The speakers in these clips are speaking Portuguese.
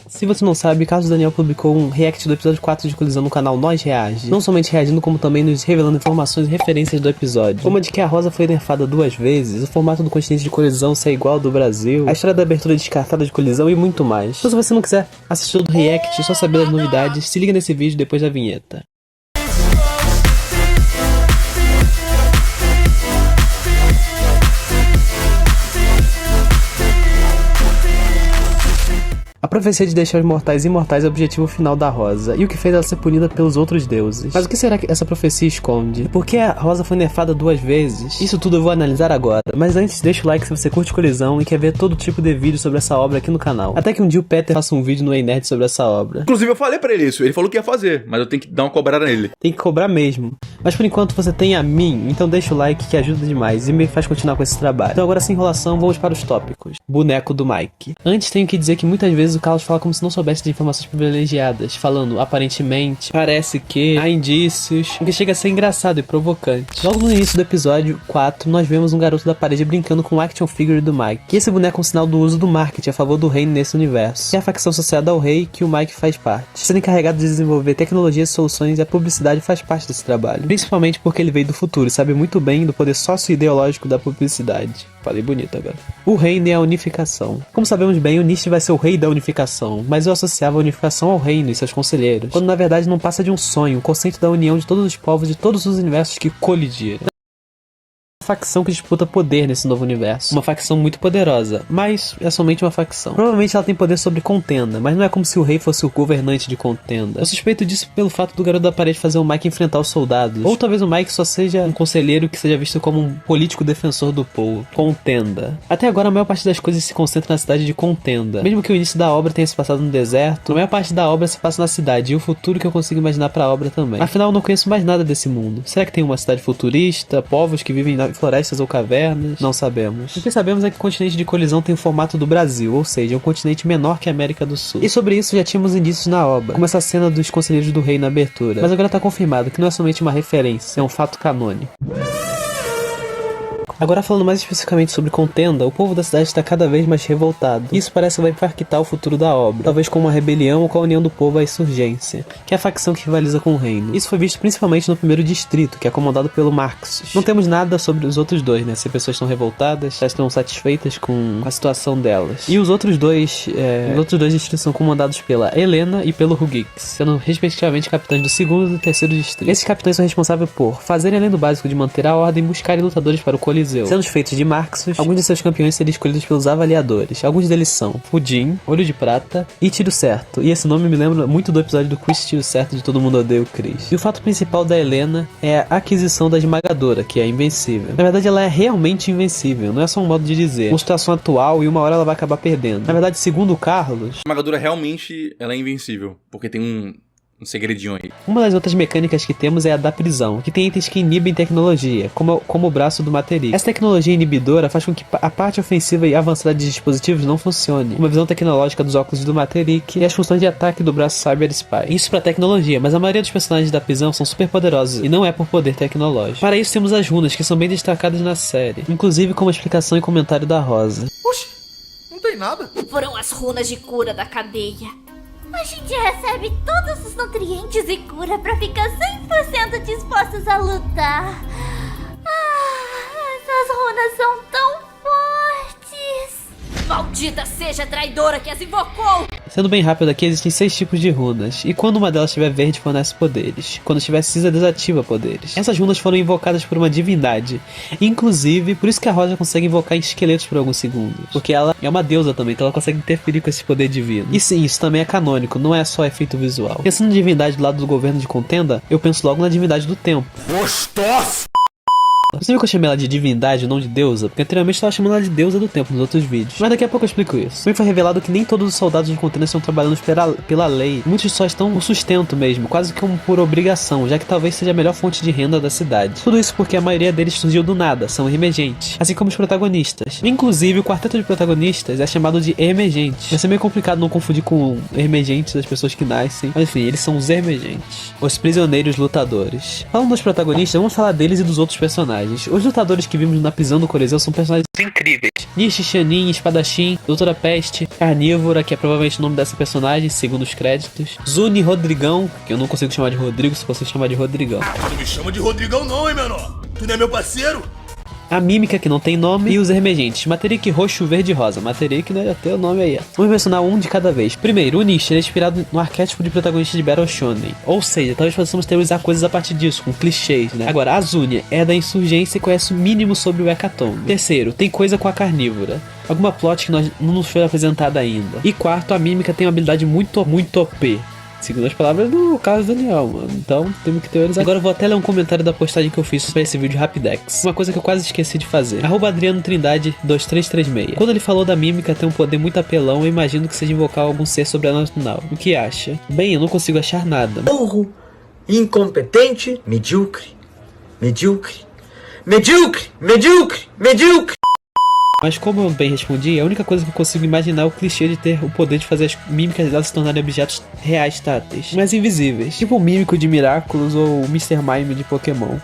Se você não sabe, Carlos Daniel publicou um react do episódio 4 de Colisão no canal Nós Reage, não somente reagindo como também nos revelando informações e referências do episódio, como a de que a Rosa foi nerfada 2 vezes, o formato do continente de Colisão ser igual ao do Brasil, a história da abertura descartada de Colisão e muito mais. Então se você não quiser assistir todo o react e só saber das novidades, se liga nesse vídeo depois da vinheta. A profecia de deixar os mortais imortais é o objetivo final da Rosa, e o que fez ela ser punida pelos outros deuses. Mas o que será que essa profecia esconde? E por que a Rosa foi nerfada 2 vezes? Isso tudo eu vou analisar agora, mas antes deixa o like se você curte Colisão e quer ver todo tipo de vídeo sobre essa obra aqui no canal. Até que um dia o Peter faça um vídeo no Ei Nerd sobre essa obra. Inclusive eu falei pra ele isso, ele falou que ia fazer, mas eu tenho que dar uma cobrada nele. Tem que cobrar mesmo. Mas por enquanto você tem a mim, então deixa o like que ajuda demais e me faz continuar com esse trabalho. Então agora sem enrolação, vamos para os tópicos. Boneco do Mike. Antes tenho que dizer que muitas vezes o Carlos fala como se não soubesse de informações privilegiadas, falando aparentemente, parece que, há indícios, o que chega a ser engraçado e provocante. Logo no início do episódio 4, nós vemos um garoto da parede brincando com o action figure do Mike. E esse boneco é um sinal do uso do marketing a favor do reino nesse universo, que é a facção associada ao rei que o Mike faz parte. Sendo encarregado de desenvolver tecnologias e soluções, e a publicidade faz parte desse trabalho. Principalmente porque ele veio do futuro e sabe muito bem do poder sócio-ideológico da publicidade. Falei bonito agora. O reino e a unificação. Como sabemos bem, o Nietzsche vai ser o rei da unificação, mas eu associava a unificação ao reino e seus conselheiros, quando na verdade não passa de um sonho, um conceito da união de todos os povos de todos os universos que colidiram. Facção que disputa poder nesse novo universo. Uma facção muito poderosa, mas é somente uma facção. Provavelmente ela tem poder sobre Contenda, mas não é como se o rei fosse o governante de Contenda. Eu suspeito disso pelo fato do garoto da parede fazer o Mike enfrentar os soldados. Ou talvez o Mike só seja um conselheiro que seja visto como um político defensor do povo. Contenda. Até agora a maior parte das coisas se concentra na cidade de Contenda. Mesmo que o início da obra tenha se passado no deserto, a maior parte da obra se passa na cidade, e o futuro que eu consigo imaginar pra obra também. Afinal, eu não conheço mais nada desse mundo. Será que tem uma cidade futurista, povos que vivem na florestas ou cavernas? Não sabemos. O que sabemos é que o continente de Colisão tem o formato do Brasil, ou seja, é um continente menor que a América do Sul. E sobre isso já tínhamos indícios na obra, como essa cena dos conselheiros do rei na abertura. Mas agora tá confirmado que não é somente uma referência, é um fato canônico. Agora falando mais especificamente sobre Contenda, o povo da cidade está cada vez mais revoltado. E isso parece que vai impactar o futuro da obra, talvez com uma rebelião ou com a união do povo à insurgência, que é a facção que rivaliza com o reino. Isso foi visto principalmente no primeiro distrito, que é comandado pelo Marxus. Não temos nada sobre os outros dois, né? Se as pessoas estão revoltadas, já estão satisfeitas com a situação delas. E os outros dois distritos são comandados pela Helena e pelo Hugix, sendo respectivamente capitães do segundo e do terceiro distrito. Esses capitães são responsáveis por fazerem além do básico de manter a ordem e buscarem lutadores para o Coliseu. Sendo feitos de Marxus, alguns de seus campeões seriam escolhidos pelos avaliadores. Alguns deles são Pudim, Olho de Prata e Tiro Certo. E esse nome me lembra muito do episódio do Chris Tiro Certo de Todo Mundo Odeia o Chris. E o fato principal da Helena é a aquisição da Esmagadora, que é invencível. Na verdade, ela é realmente invencível, não é só um modo de dizer. Uma situação atual e uma hora ela vai acabar perdendo. Na verdade, segundo o Carlos, A esmagadora realmente ela é invencível, porque tem um segredinho aí. uma das outras mecânicas que temos é a da prisão, que tem itens que inibem tecnologia, como o braço do Materik. Essa tecnologia inibidora faz com que a parte ofensiva e avançada de dispositivos não funcione. Uma visão tecnológica dos óculos do Materik e as funções de ataque do braço Cyber Spy. Isso pra tecnologia, mas a maioria dos personagens da prisão são super poderosos e não é por poder tecnológico. Para isso temos as runas, que são bem destacadas na série, inclusive como explicação e comentário da Rosa. Oxi, não tem nada. Foram as runas de cura da cadeia. A gente recebe todos os nutrientes e cura pra ficar 100% dispostos a lutar. Essas runas são tão fortes. Maldita seja a traidora que as invocou! Sendo bem rápido aqui, existem 6 tipos de runas, e quando uma delas estiver verde, fornece poderes. Quando estiver cinza, desativa poderes. Essas runas foram invocadas por uma divindade. Inclusive, por isso que a Rosa consegue invocar esqueletos por alguns segundos. Porque ela é uma deusa também, então ela consegue interferir com esse poder divino. E sim, isso também é canônico, não é só efeito visual. Pensando em divindade do lado do governo de Contenda, eu penso logo na divindade do tempo. Gostoso! Você viu que eu chamei ela de divindade, não de deusa? Porque anteriormente eu estava chamando ela de deusa do tempo nos outros vídeos. Mas daqui a pouco eu explico isso. Também foi revelado que nem todos os soldados de Contenda estão trabalhando pela lei. Muitos só estão por sustento mesmo, quase que por obrigação, já que talvez seja a melhor fonte de renda da cidade. Tudo isso porque a maioria deles surgiu do nada, são emergentes. Assim como os protagonistas. Inclusive, o quarteto de protagonistas é chamado de emergente. Vai ser meio complicado não confundir com emergentes das pessoas que nascem. Mas enfim, eles são os emergentes. Os prisioneiros lutadores. Falando dos protagonistas, vamos falar deles e dos outros personagens. personagens. Os lutadores que vimos na prisão do Coliseu são personagens incríveis. Nishi, Shanin, Espadachim, Doutora Peste, Carnívora, que é provavelmente o nome dessa personagem, segundo os créditos. Zuni, Rodrigão, que eu não consigo chamar de Rodrigo, se você chamar de Rodrigão. Não me chama de Rodrigão não, hein, menor? Tu não é meu parceiro? A Mímica, que não tem nome, e os emergentes, Materik, Roxo, Verde e Rosa. Materik, né, já tem o nome aí. Vamos mencionar um de cada vez. Primeiro, o Nishi, ele é inspirado no arquétipo de protagonista de Battle Shonen. Ou seja, talvez possamos teorizar coisas a partir disso, com clichês, né? Agora, a Zunia é da insurgência e conhece o mínimo sobre o Hecatombe. Terceiro, tem coisa com a Carnívora. Alguma plot que não nos foi apresentada ainda. E quarto, a Mímica tem uma habilidade muito OP. Segundo as palavras do Carlos Daniel, mano. Então, temos que teorizar. Agora eu vou até ler um comentário da postagem que eu fiz pra esse vídeo Rapidex. Uma coisa que eu quase esqueci de fazer. @Adriano Trindade 2336. Quando ele falou da Mímica ter um poder muito apelão, eu imagino que seja invocar algum ser sobrenatural. O que acha? Bem, eu não consigo achar nada. Burro, incompetente, medíocre, medíocre, medíocre, medíocre, medíocre. Mas como eu bem respondi, a única coisa que eu consigo imaginar é o clichê de ter o poder de fazer as mímicas delas se tornarem objetos reais táteis, mas invisíveis. Tipo o mímico de Miraculous ou o Mr. Mime de Pokémon.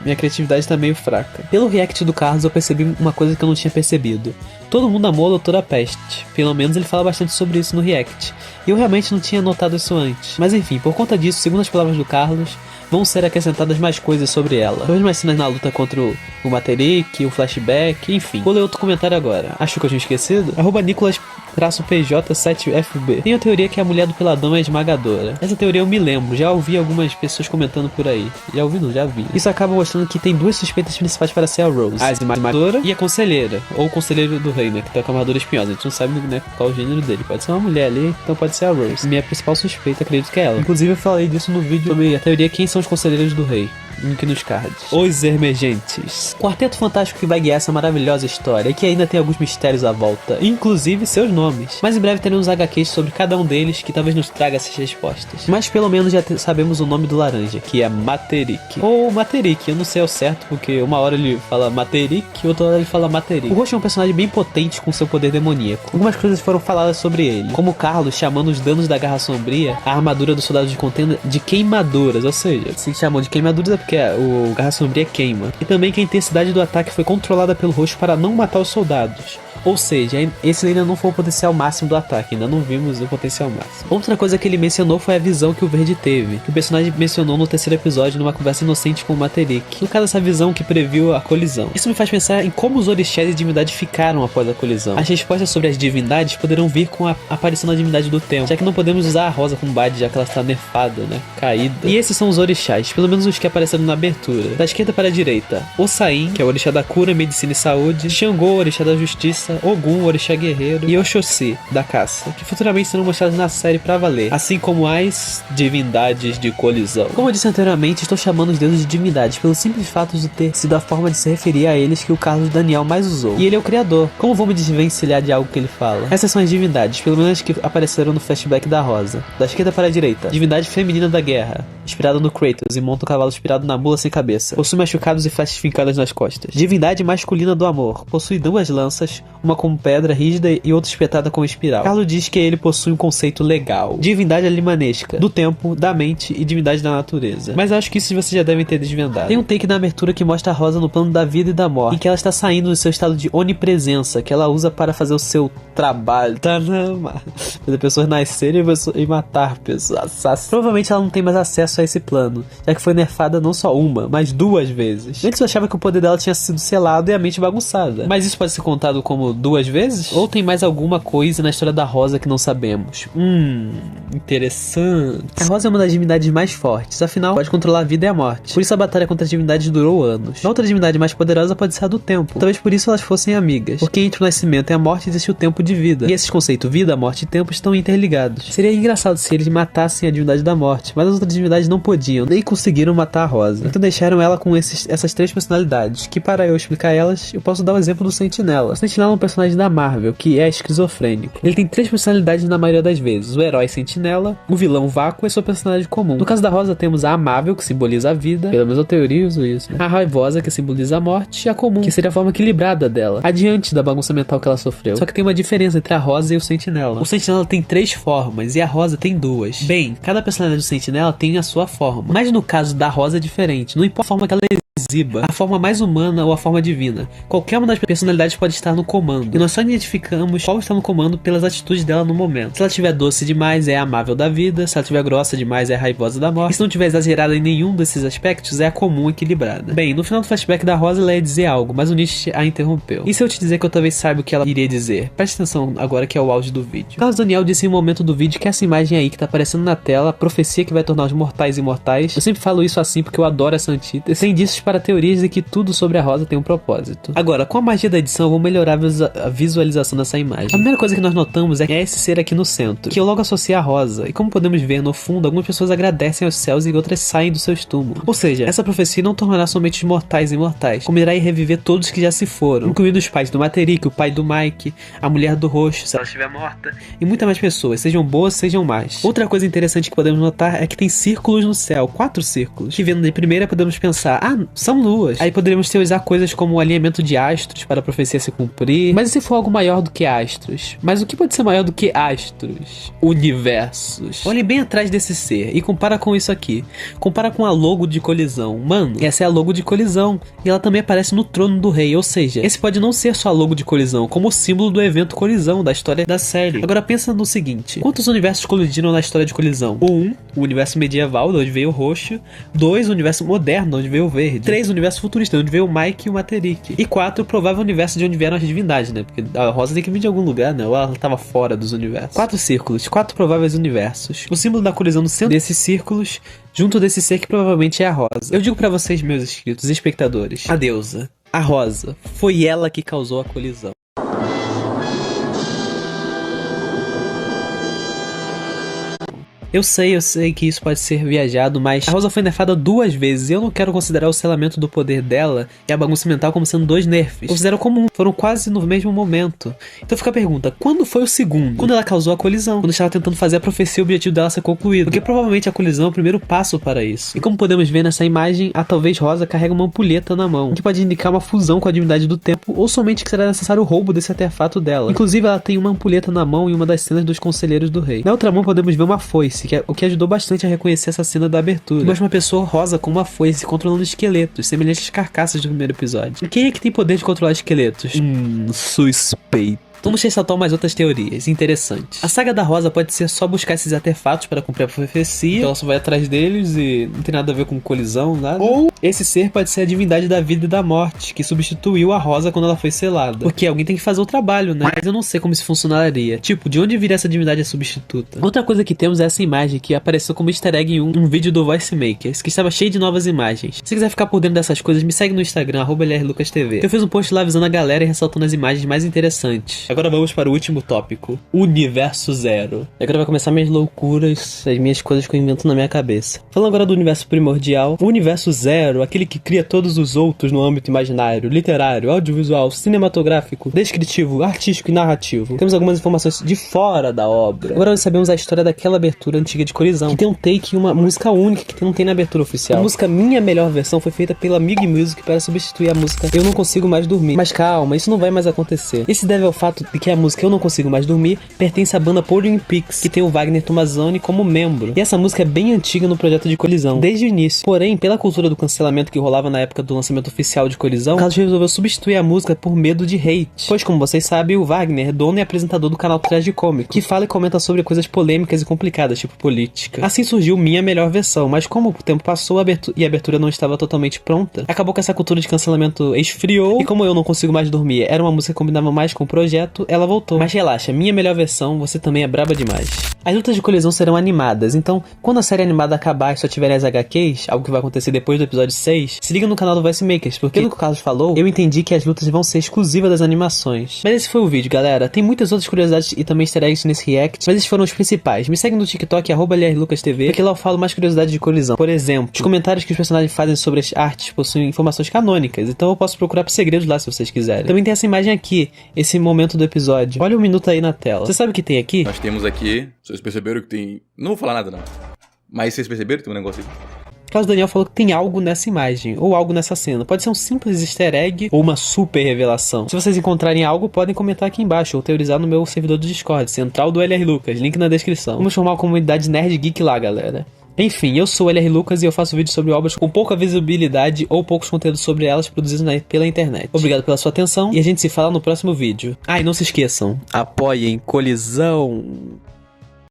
Minha criatividade tá meio fraca. Pelo react do Carlos eu percebi uma coisa que eu não tinha percebido. Todo mundo amou a Doutora Peste. Pelo menos ele fala bastante sobre isso no react. E eu realmente não tinha notado isso antes. Mas enfim, por conta disso, segundo as palavras do Carlos, vão ser acrescentadas mais coisas sobre ela. Talvez mais cenas na luta contra o Materik, o flashback, enfim. Vou ler outro comentário agora. Acho que eu tinha esquecido? @Nicolas-PJ7FB. Tem a teoria que a mulher do Peladão é esmagadora. Essa teoria eu me lembro, já ouvi algumas pessoas comentando por aí. Já ouvi não, já vi. Isso acaba mostrando que tem duas suspeitas principais para ser a Rose. A esmagadora e a conselheira, ou o conselheiro do rei, né, que tá com a armadura espinhosa. A gente não sabe, né, qual o gênero dele. Pode ser uma mulher ali, então pode ser a Rose. Minha principal suspeita, acredito que é ela. Inclusive eu falei disso no vídeo sobre a teoria quem são os conselheiros do rei. Link nos cards. Os Emergentes. Quarteto fantástico que vai guiar essa maravilhosa história e que ainda tem alguns mistérios à volta, inclusive seus nomes. Mas em breve teremos HQs sobre cada um deles que talvez nos traga essas respostas. Mas pelo menos já sabemos o nome do laranja, que é Materik. Ou Materik, eu não sei ao certo, porque uma hora ele fala Materik e outra hora ele fala Materik. O Roxo é um personagem bem potente com seu poder demoníaco. Algumas coisas foram faladas sobre ele, como Carlos chamando os danos da Garra Sombria, a armadura dos soldados de contenda, de queimaduras, ou seja, se chamou de queimaduras é porque o Garra Sombria queima. E também que a intensidade do ataque foi controlada pelo Roxo para não matar os soldados. Ou seja, esse ainda não foi o potencial máximo do ataque, ainda não vimos o potencial máximo. Outra coisa que ele mencionou foi a visão que o Verde teve, que o personagem mencionou no terceiro episódio numa conversa inocente com o Materik. No caso, essa visão que previu a colisão. Isso me faz pensar em como os orixás e divindades ficaram após a colisão. As respostas sobre as divindades poderão vir com a aparição da divindade do tempo, já que não podemos usar a Rosa como Bade, já que ela está nerfada, né, caída. E esses são os orixás, pelo menos os que apareceram na abertura. Da esquerda para a direita, Osain, que é o orixá da cura, medicina e saúde, Xangô, o orixá da justiça, Ogum, o orixá guerreiro, e Oxóssi, da caça, que futuramente serão mostrados na série pra valer, assim como as divindades de colisão. Como eu disse anteriormente, estou chamando os deuses de divindades pelo simples fato de ter sido a forma de se referir a eles que o Carlos Daniel mais usou. E ele é o criador. Como vou me desvencilhar de algo que ele fala? Essas são as divindades, pelo menos as que apareceram no flashback da Rosa. Da esquerda para a direita, divindade feminina da guerra, inspirada no Kratos e monta um cavalo inspirado na mula sem cabeça. Possui machucados e flechas fincadas nas costas. Divindade masculina do amor, possui duas lanças, uma com pedra rígida e outra espetada com espiral. Carlos diz que ele possui um conceito legal. Divindade alimanesca, do tempo, da mente e divindade da natureza. Mas acho que isso vocês já devem ter desvendado. Tem um take na abertura que mostra a Rosa no plano da vida e da morte, em que ela está saindo do seu estado de onipresença, que ela usa para fazer o seu trabalho. Fazer pessoas nascerem e matar pessoas. Provavelmente ela não tem mais acesso a esse plano, já que foi nerfada não só uma, mas duas vezes. Antes eu achava que o poder dela tinha sido selado e a mente bagunçada. Mas isso pode ser contado como duas vezes? Ou tem mais alguma coisa na história da Rosa que não sabemos? Interessante. A Rosa é uma das divindades mais fortes, afinal pode controlar a vida e a morte. Por isso a batalha contra as divindades durou anos. A outra divindade mais poderosa pode ser a do tempo. Talvez por isso elas fossem amigas, porque entre o nascimento e a morte existe o tempo de vida. E esses conceitos vida, morte e tempo estão interligados. Seria engraçado se eles matassem a divindade da morte, mas as outras divindades não podiam, nem conseguiram matar a Rosa. Então deixaram ela com essas três personalidades, que para eu explicar elas, eu posso dar o exemplo do Sentinela. O Sentinela um personagem da Marvel, que é esquizofrênico. Ele tem 3 personalidades na maioria das vezes: o herói Sentinela, o vilão Vácuo e sua personagem comum. No caso da Rosa, temos a amável, que simboliza a vida, pelo menos eu teorizo isso, né? A raivosa, que simboliza a morte, e a comum, que seria a forma equilibrada dela, adiante da bagunça mental que ela sofreu. Só que tem uma diferença entre a Rosa e o Sentinela. O Sentinela tem 3 formas e a Rosa tem 2. Bem, cada personalidade do Sentinela tem a sua forma, mas no caso da Rosa é diferente. Não importa a forma que ela exiba, a forma mais humana ou a forma divina, qualquer uma das personalidades pode estar no comando, e nós só identificamos qual está no comando pelas atitudes dela no momento. Se ela estiver doce demais, é a amável da vida; se ela estiver grossa demais, é a raivosa da morte; e se não estiver exagerada em nenhum desses aspectos, é a comum equilibrada. Bem, no final do flashback da Rosa, ela ia dizer algo, mas o Nietzsche a interrompeu. E se eu te dizer que eu talvez saiba o que ela iria dizer? Preste atenção agora, que é o áudio do vídeo. Carlos Daniel disse em um momento do vídeo que essa imagem aí que tá aparecendo na tela, a profecia que vai tornar os mortais imortais. Eu sempre falo isso assim porque eu adoro essa antítese. Tem indícios para teorias de que tudo sobre a Rosa tem um propósito. Agora, com a magia da edição, eu vou melhorar a visualização dessa imagem. A primeira coisa que nós notamos é esse ser aqui no centro, que eu logo associei a Rosa, e como podemos ver no fundo, algumas pessoas agradecem aos céus e outras saem dos seus túmulos. Ou seja, essa profecia não tornará somente os mortais imortais, como irá reviver todos que já se foram, incluindo os pais do Materique, o pai do Mike, a mulher do Roxo, se ela estiver morta, e muitas mais pessoas, sejam boas, sejam más. Outra coisa interessante que podemos notar é que tem círculos no céu, 4 círculos, que vendo de primeira podemos pensar, são luas. Aí poderíamos teorizar coisas como o alinhamento de astros para a profecia se cumprir. Mas e se for algo maior do que astros? Mas o que pode ser maior do que astros? Universos. Olhe bem atrás desse ser e compara com isso aqui. Compara com a logo de colisão. Mano, essa é a logo de colisão, e ela também aparece no trono do rei. Ou seja, esse pode não ser só a logo de colisão, como o símbolo do evento colisão da história da série. Agora pensa no seguinte: quantos universos colidiram na história de colisão? 1, o universo medieval, de onde veio o roxo. 2, o universo moderno, de onde veio o verde. 3, o universo futurista, de onde veio o Mike e o Materique. E 4, o provável universo de onde vieram as divindades, né? Porque a Rosa tem que vir de algum lugar, né? Ou ela estava fora dos universos. 4 círculos, 4 prováveis universos. O símbolo da colisão no centro desses círculos, junto desse ser que provavelmente é a Rosa. Eu digo pra vocês, meus inscritos e espectadores, a deusa, a Rosa, foi ela que causou a colisão. Eu sei que isso pode ser viajado, mas a Rosa foi nerfada 2 vezes e eu não quero considerar o selamento do poder dela e a bagunça mental como sendo 2 nerfs. Considero como foram quase no mesmo momento. Então fica a pergunta: quando foi o segundo? Quando ela causou a colisão, quando estava tentando fazer a profecia e o objetivo dela ser concluído, porque provavelmente a colisão é o primeiro passo para isso. E como podemos ver nessa imagem, a talvez Rosa carrega uma ampulheta na mão, que pode indicar uma fusão com a divindade do tempo, ou somente que será necessário o roubo desse artefato dela. Inclusive ela tem uma ampulheta na mão em uma das cenas dos Conselheiros do Rei. Na outra mão podemos ver uma foice, o que ajudou bastante a reconhecer essa cena da abertura. Mostra uma pessoa rosa com uma foice controlando esqueletos, semelhantes às carcaças do primeiro episódio. E quem é que tem poder de controlar esqueletos? Suspeito. Vamos ressaltar mais outras teorias interessantes. A saga da Rosa pode ser só buscar esses artefatos para cumprir a profecia, ela só vai atrás deles e não tem nada a ver com colisão, nada. Ou esse ser pode ser a divindade da vida e da morte, que substituiu a Rosa quando ela foi selada. Porque alguém tem que fazer o trabalho, né? Mas eu não sei como isso funcionaria. Tipo, de onde viria essa divindade substituta? Outra coisa que temos é essa imagem que apareceu como easter egg em um vídeo do Voice Makers, que estava cheio de novas imagens. Se quiser ficar por dentro dessas coisas, me segue no Instagram, @LRLucasTV. Eu fiz um post lá avisando a galera e ressaltando as imagens mais interessantes. Agora vamos para o último tópico: Universo Zero. Agora vai começar minhas loucuras, as minhas coisas que eu invento na minha cabeça. Falando agora do universo primordial, o Universo Zero, aquele que cria todos os outros no âmbito imaginário, literário, audiovisual, cinematográfico, descritivo, artístico e narrativo. Temos algumas informações de fora da obra. Agora nós sabemos a história daquela abertura antiga de colisão, que tem um take e uma música única que não tem na abertura oficial. A música Minha Melhor Versão foi feita pela Mig Music para substituir a música Eu Não Consigo Mais Dormir. Mas calma, isso não vai mais acontecer. Isso deve ao fato de que a música Eu Não Consigo Mais Dormir pertence à banda Pouring Peaks, que tem o Wagner Tomazoni como membro. E essa música é bem antiga no projeto de Colisão, desde o início. Porém, pela cultura do cancelamento que rolava na época do lançamento oficial de Colisão, Carlos resolveu substituir a música por medo de hate. Pois, como vocês sabem, o Wagner é dono e apresentador do canal Tragicômico, que fala e comenta sobre coisas polêmicas e complicadas, tipo política. Assim surgiu Minha Melhor Versão, mas como o tempo passou e a abertura não estava totalmente pronta, acabou que essa cultura de cancelamento esfriou, e como Eu Não Consigo Mais Dormir era uma música que combinava mais com o projeto, projeto, ela voltou. Mas relaxa, minha melhor versão, você também é braba demais. As lutas de colisão serão animadas, então quando a série animada acabar e só tiverem as HQs, algo que vai acontecer depois do episódio 6, se liga no canal do Voice Makers, porque pelo que o Carlos falou, eu entendi que as lutas vão ser exclusivas das animações. Mas esse foi o vídeo, galera. Tem muitas outras curiosidades e também easter eggs nesse react, mas esses foram os principais. Me segue no TikTok, @LRLucasTV, porque lá eu falo mais curiosidades de colisão. Por exemplo, os comentários que os personagens fazem sobre as artes possuem informações canônicas, então eu posso procurar por segredos lá se vocês quiserem. Também tem essa imagem aqui, esse momento do episódio. Olha o minuto aí na tela. Você sabe o que tem aqui? Nós temos aqui, vocês perceberam que tem... Não vou falar nada não, mas vocês perceberam que tem um negócio aqui? Carlos Daniel falou que tem algo nessa imagem, ou algo nessa cena. Pode ser um simples easter egg ou uma super revelação. Se vocês encontrarem algo, podem comentar aqui embaixo ou teorizar no meu servidor do Discord, central do LR Lucas, link na descrição. Vamos formar uma comunidade nerd geek lá, galera. Enfim, eu sou o LR Lucas e eu faço vídeos sobre obras com pouca visibilidade ou poucos conteúdos sobre elas produzidos pela internet. Obrigado pela sua atenção e a gente se fala no próximo vídeo. Ah, e não se esqueçam, apoiem Colisão!